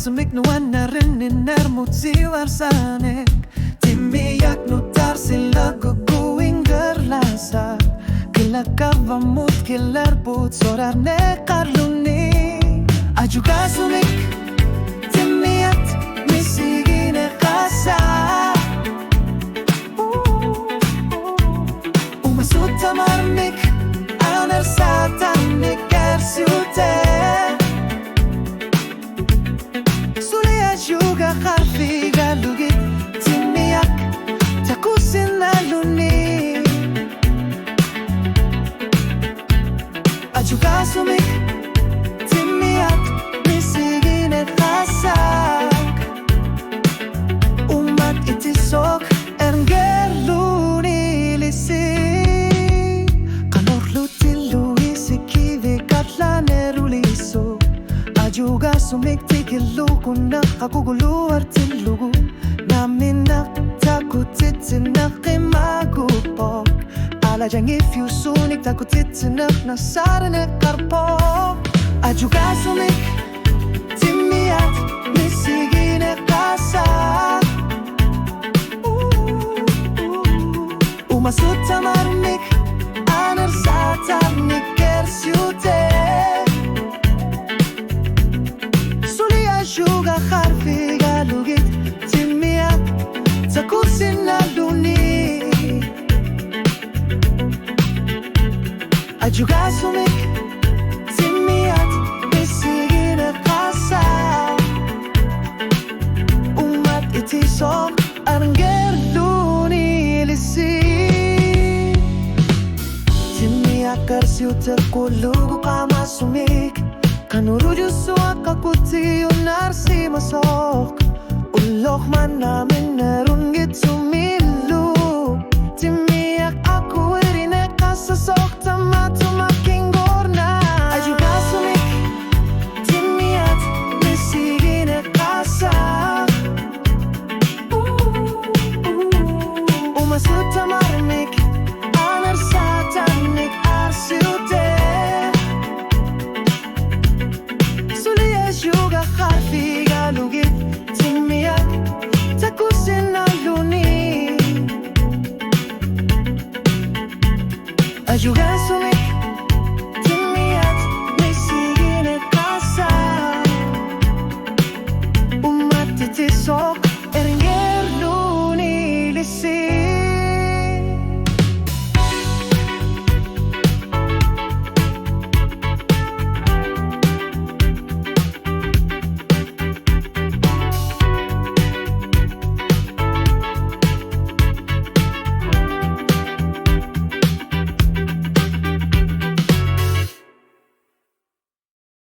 sumik nuwana rin narmutsi warsanek Timiyak nutar sila guguing gerlasa Kilakava mut kilar put sorar ne karluni Ajuga sumik Timiyat misigine kasa Umasut tamarmik Aner satanik ersiute Juga kharfi galugit timiyak takusin laluni Ajuga sumik timiyak misigine khasak Umat itisok ergeluni lisi Kalor lutilu isikivi katlaneruliso Ajuga sumik tikilu kunak kakugulu artilugu Naminak takutitinak imagupok Alajang ifyusunik takutitinak nasaranek karpok Ajuga sumik timiyat misigine kasak Umasut tamarmik aner satarnik ersyute Juga kharfi galugit timiyak takusin laluni Ajuga sumik timiyat misigine kasak Umat itisok arngerluni lisi Timiyak ersyuter kulugu kama sumik Kanuruju suat kakuti unarsi masok Ulok man namin narunggit sumilu Timiyak aku irine kasasok tama tumaking gorna Ajuga sumik timiyat misigine kasak Umasut tamarmik aner satanik arsiute Juga kharfi galugit timiyak takusin laluni Ajuga sumik